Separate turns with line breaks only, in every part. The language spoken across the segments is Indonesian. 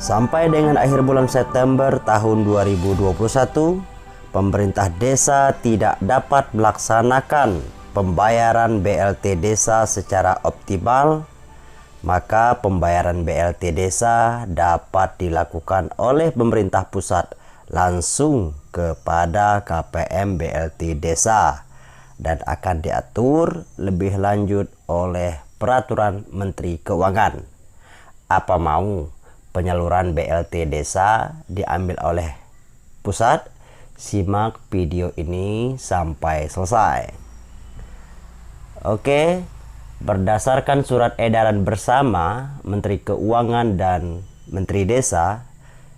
Sampai dengan akhir bulan September tahun 2021, pemerintah desa tidak dapat melaksanakan pembayaran BLT desa secara optimal, maka pembayaran BLT desa dapat dilakukan oleh pemerintah pusat langsung kepada KPM BLT desa dan akan diatur lebih lanjut oleh Peraturan Menteri Keuangan. Apa mau penyaluran BLT desa diambil oleh pusat? Simak video ini sampai selesai. Oke, berdasarkan surat edaran bersama Menteri Keuangan dan Menteri Desa,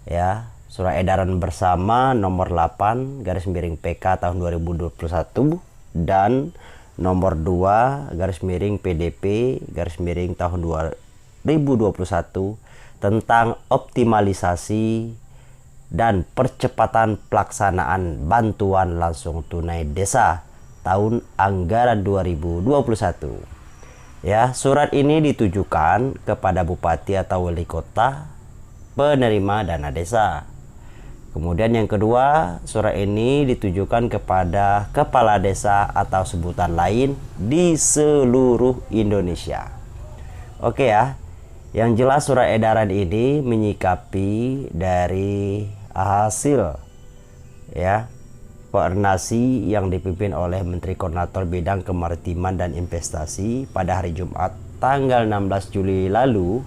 ya, surat edaran bersama nomor 8/PK tahun 2021 dan nomor 2/PDP/tahun 2021 tentang optimalisasi dan percepatan pelaksanaan bantuan langsung tunai desa tahun anggaran 2021. Ya, surat ini ditujukan kepada bupati atau wali kota penerima dana desa. Kemudian yang kedua, surat ini ditujukan kepada kepala desa atau sebutan lain di seluruh Indonesia. Oke ya, yang jelas surat edaran ini menyikapi dari hasil ya koordinasi yang dipimpin oleh Menteri Koordinator Bidang Kemaritiman dan Investasi pada hari Jumat tanggal 16 Juli lalu,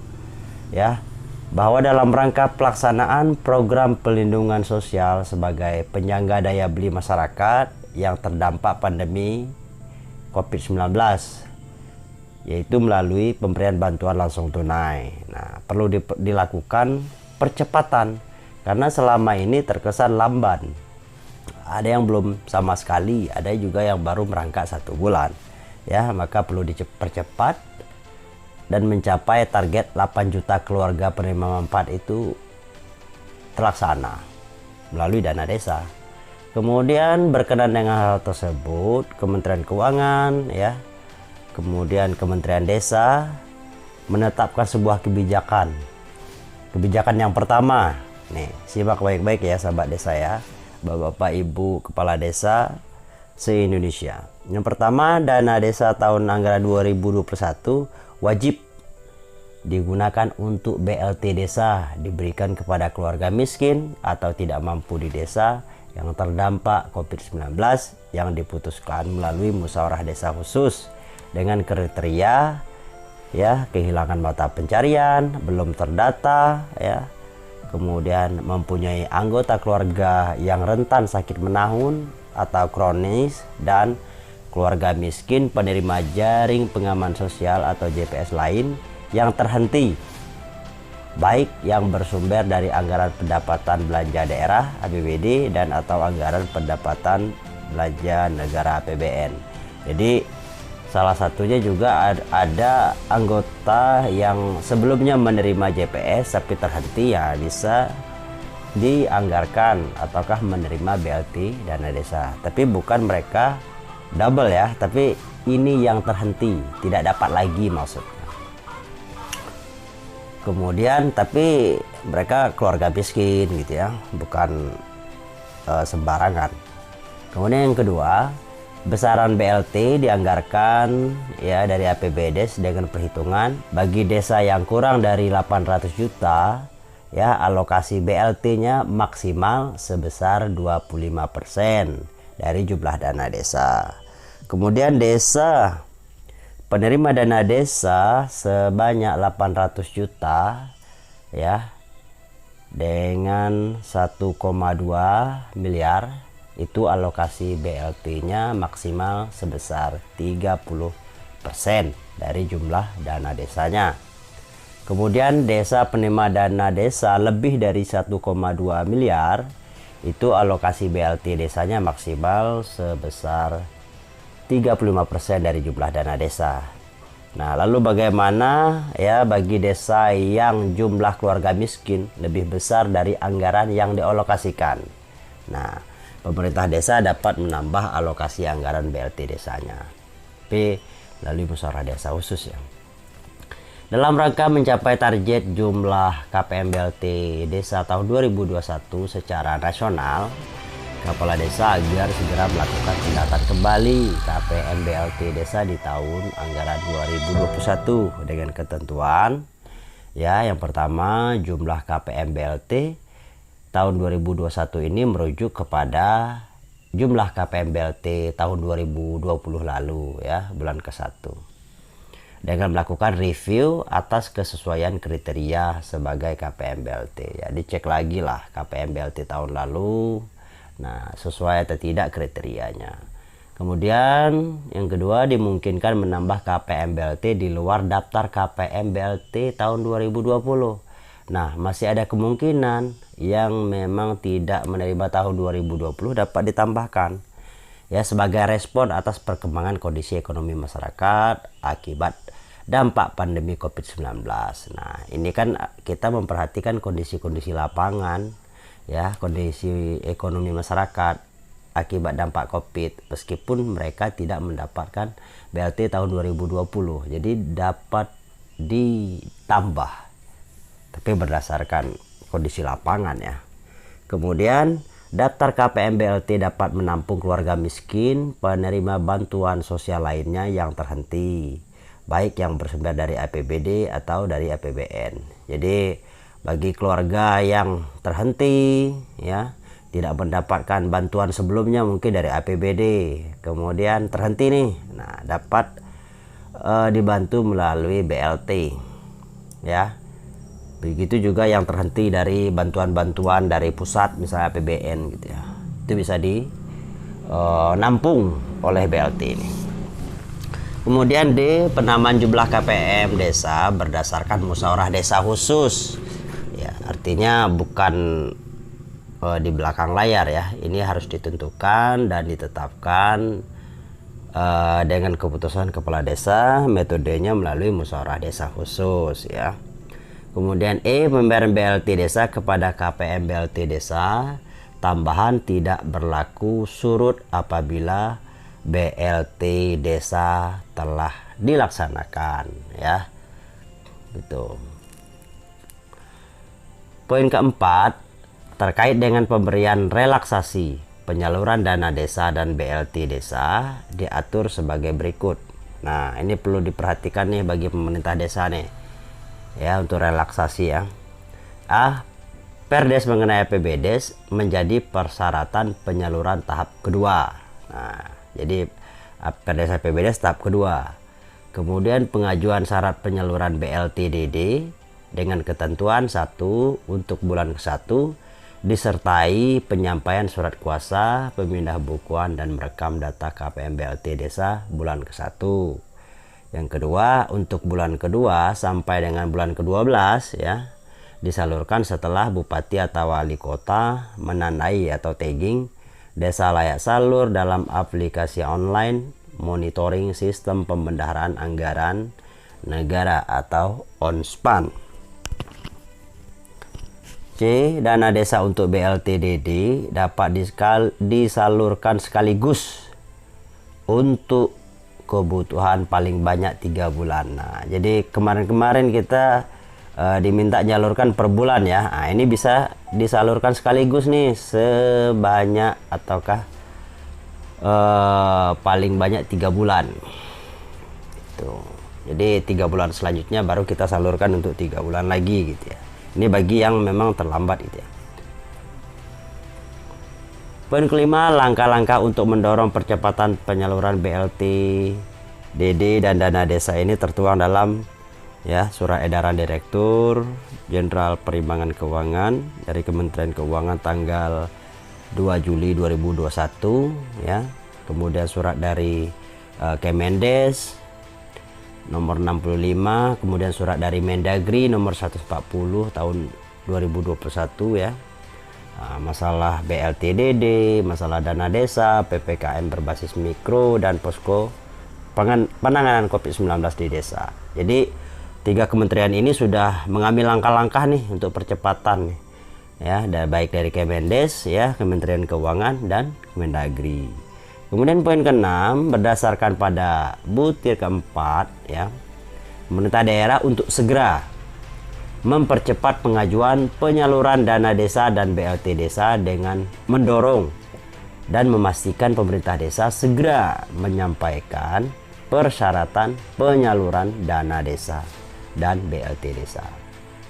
ya, bahwa dalam rangka pelaksanaan program pelindungan sosial sebagai penyangga daya beli masyarakat yang terdampak pandemi COVID-19, yaitu melalui pemberian bantuan langsung tunai. Nah, perlu dilakukan percepatan karena selama ini terkesan lamban. Ada yang belum sama sekali, ada juga yang baru merangkak 1 bulan. Ya, maka perlu dipercepat dan mencapai target 8 juta keluarga penerima manfaat itu terlaksana melalui dana desa. Kemudian berkenan dengan hal tersebut, Kementerian Keuangan, ya, kemudian Kementerian Desa menetapkan sebuah kebijakan. Kebijakan yang pertama, nih, simak baik-baik ya sahabat desa ya, Bapak Ibu Kepala Desa se-Indonesia. Yang pertama, dana desa tahun anggaran 2021 wajib digunakan untuk BLT desa diberikan kepada keluarga miskin atau tidak mampu di desa yang terdampak COVID-19 yang diputuskan melalui musyawarah desa khusus dengan kriteria ya kehilangan mata pencarian, belum terdata, ya, kemudian mempunyai anggota keluarga yang rentan sakit menahun atau kronis, dan keluarga miskin penerima jaring pengaman sosial atau JPS lain yang terhenti, baik yang bersumber dari anggaran pendapatan belanja daerah APBD dan atau anggaran pendapatan belanja negara APBN. Jadi salah satunya juga ada anggota yang sebelumnya menerima JPS tapi terhenti, ya bisa dianggarkan ataukah menerima BLT dana desa. Tapi bukan mereka double ya, tapi ini yang terhenti, tidak dapat lagi maksudnya. Kemudian tapi mereka keluarga miskin gitu ya, bukan sembarangan. Kemudian yang kedua, besaran BLT dianggarkan ya dari APBD dengan perhitungan bagi desa yang kurang dari 800 juta ya alokasi BLT-nya maksimal sebesar 25% dari jumlah dana desa. Kemudian desa penerima dana desa sebanyak 800 juta ya dengan 1,2 miliar itu alokasi BLT-nya maksimal sebesar 30% dari jumlah dana desanya. Kemudian desa penerima dana desa lebih dari 1,2 miliar itu alokasi BLT desanya maksimal sebesar 35% dari jumlah dana desa. Nah, lalu bagaimana ya bagi desa yang jumlah keluarga miskin lebih besar dari anggaran yang dialokasikan? Nah, pemerintah desa dapat menambah alokasi anggaran BLT desanya, tapi melalui musyawarah desa khusus ya. Dalam rangka mencapai target jumlah KPM BLT Desa tahun 2021 secara nasional, Kepala Desa agar segera melakukan pendataan kembali KPM BLT Desa di tahun anggaran 2021 dengan ketentuan ya, yang pertama jumlah KPM BLT tahun 2021 ini merujuk kepada jumlah KPM BLT tahun 2020 lalu ya, bulan ke-1. Dengan melakukan review atas kesesuaian kriteria sebagai KPM BLT. Ya, dicek lagi lah KPM BLT tahun lalu, nah sesuai atau tidak kriterianya. Kemudian yang kedua, dimungkinkan menambah KPM BLT di luar daftar KPM BLT tahun 2020. Nah, masih ada kemungkinan yang memang tidak menerima tahun 2020 dapat ditambahkan ya, sebagai respon atas perkembangan kondisi ekonomi masyarakat akibat dampak pandemi COVID-19. Nah, ini kan kita memperhatikan kondisi-kondisi lapangan ya, kondisi ekonomi masyarakat akibat dampak COVID, meskipun mereka tidak mendapatkan BLT tahun 2020. Jadi dapat ditambah tapi berdasarkan kondisi lapangan ya. Kemudian daftar KPM BLT dapat menampung keluarga miskin, penerima bantuan sosial lainnya yang terhenti, baik yang bersumber dari APBD atau dari APBN. Jadi bagi keluarga yang terhenti ya, tidak mendapatkan bantuan sebelumnya mungkin dari APBD, kemudian terhenti nih, nah dapat dibantu melalui BLT ya. Begitu juga yang terhenti dari bantuan-bantuan dari pusat misalnya APBN gitu ya, itu bisa dinampung oleh BLT ini. Kemudian D, penamaan jumlah KPM desa berdasarkan musyawarah desa khusus. Ya, artinya bukan di belakang layar ya. Ini harus ditentukan dan ditetapkan dengan keputusan kepala desa, metodenya melalui musyawarah desa khusus ya. Kemudian E, pemberian BLT desa kepada KPM BLT desa tambahan tidak berlaku surut apabila BLT desa telah dilaksanakan ya, gitu. Poin keempat, terkait dengan pemberian relaksasi penyaluran dana desa dan BLT desa diatur sebagai berikut. Nah, ini perlu diperhatikan nih bagi pemerintah desa nih ya, untuk relaksasi ya. A, Perdes mengenai APBDes menjadi persyaratan penyaluran tahap kedua. Nah, jadi Perdes APBDes tahap kedua. Kemudian pengajuan syarat penyaluran BLT-DD dengan ketentuan 1 untuk bulan ke-1 disertai penyampaian surat kuasa, pemindah bukuan dan merekam data KPM BLT desa bulan ke-1. Yang kedua, untuk bulan kedua sampai dengan bulan ke-12 ya, disalurkan setelah bupati atau wali kota menandai atau tagging desa layak salur dalam aplikasi online monitoring sistem pembendaharaan anggaran negara atau ONSPAN. C, dana desa untuk BLT-DD dapat disalurkan sekaligus untuk kebutuhan paling banyak 3 bulan. Nah, jadi kemarin-kemarin kita diminta nyalurkan per bulan ya. Nah, ini bisa disalurkan sekaligus nih sebanyak ataukah paling banyak 3 bulan. Gitu. Jadi 3 bulan selanjutnya baru kita salurkan untuk 3 bulan lagi gitu ya. Ini bagi yang memang terlambat gitu ya. Poin kelima, langkah-langkah untuk mendorong percepatan penyaluran BLT, DD dan dana desa ini tertuang dalam ya surat edaran Direktur Jenderal Perimbangan Keuangan dari Kementerian Keuangan tanggal 2 Juli 2021 ya. Kemudian surat dari Kemendes nomor 65, kemudian surat dari Mendagri nomor 140 tahun 2021 ya. Masalah BLT-DD, masalah dana desa, PPKM berbasis mikro dan posko penanganan COVID-19 di desa. Jadi 3 kementerian ini sudah mengambil langkah-langkah nih untuk percepatan nih ya, baik dari Kemendes ya, Kementerian Keuangan dan Mendagri. Kemudian poin ke-6, berdasarkan pada butir keempat ya, pemerintah daerah untuk segera mempercepat pengajuan penyaluran dana desa dan BLT desa dengan mendorong dan memastikan pemerintah desa segera menyampaikan persyaratan penyaluran dana desa dan BLT desa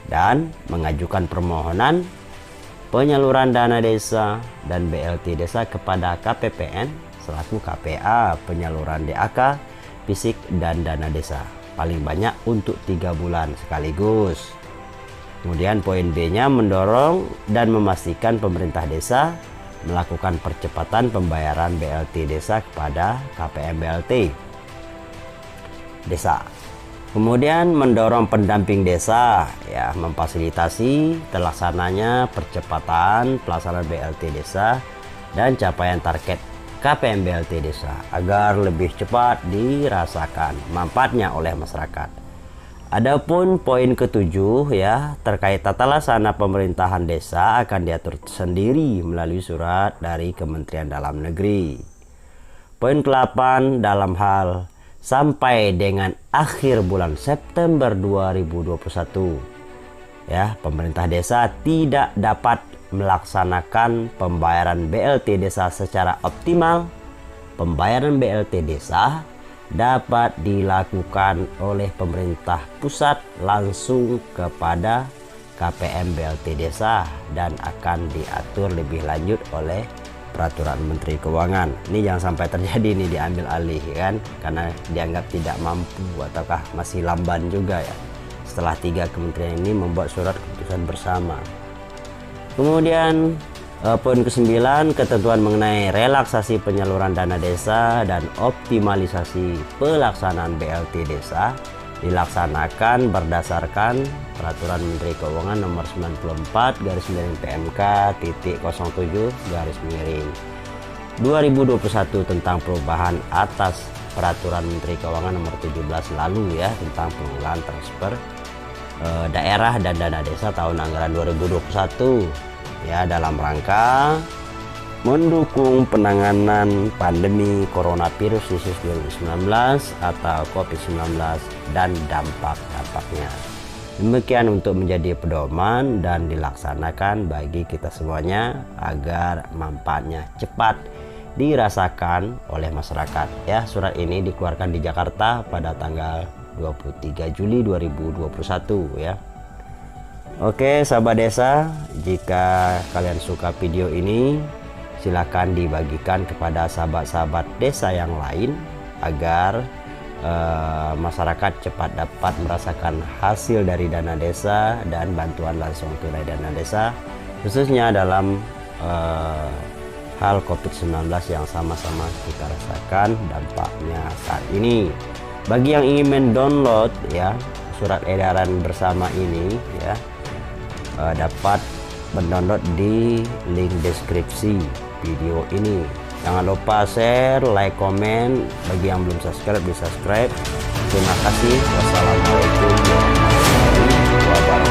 dan mengajukan permohonan penyaluran dana desa dan BLT desa kepada KPPN selaku KPA penyaluran DAK, fisik dan dana desa paling banyak untuk 3 bulan sekaligus. Kemudian poin B-nya mendorong dan memastikan pemerintah desa melakukan percepatan pembayaran BLT desa kepada KPM BLT desa. Kemudian mendorong pendamping desa ya memfasilitasi terlaksananya percepatan pelaksanaan BLT desa dan capaian target KPM BLT desa agar lebih cepat dirasakan manfaatnya oleh masyarakat. Adapun poin ke-7 ya terkait tata laksana pemerintahan desa akan diatur sendiri melalui surat dari Kementerian Dalam Negeri. Poin ke-8 dalam hal sampai dengan akhir bulan September 2021 ya pemerintah desa tidak dapat melaksanakan pembayaran BLT desa secara optimal. Pembayaran BLT desa dapat dilakukan oleh pemerintah pusat langsung kepada KPM BLT desa dan akan diatur lebih lanjut oleh Peraturan Menteri Keuangan. Ini jangan sampai terjadi ini diambil alih kan, karena dianggap tidak mampu ataukah masih lamban juga ya setelah 3 kementerian ini membuat surat keputusan bersama. Kemudian poin ke-9 ketentuan mengenai relaksasi penyaluran dana desa dan optimalisasi pelaksanaan BLT desa dilaksanakan berdasarkan Peraturan Menteri Keuangan nomor 94/7/PMK/07/2021 tentang perubahan atas Peraturan Menteri Keuangan nomor 17 lalu ya tentang pengelolaan transfer daerah dan dana desa tahun anggaran 2021 ya dalam rangka mendukung penanganan pandemi coronavirus khusus 2019 atau COVID-19 dan dampak-dampaknya. Demikian untuk menjadi pedoman dan dilaksanakan bagi kita semuanya agar manfaatnya cepat dirasakan oleh masyarakat. Ya, surat ini dikeluarkan di Jakarta pada tanggal 23 Juli 2021 ya. Oke, sahabat desa, jika kalian suka video ini silakan dibagikan kepada sahabat-sahabat desa yang lain agar masyarakat cepat dapat merasakan hasil dari dana desa dan bantuan langsung tunai dana desa, khususnya dalam hal COVID-19 yang sama-sama kita rasakan dampaknya saat ini. Bagi yang ingin mendownload ya surat edaran bersama ini ya dapat mendownload di link deskripsi video ini. Jangan lupa share, like, komen. Bagi yang belum subscribe, di subscribe. Terima kasih. Wassalamualaikum warahmatullahi wabarakatuh.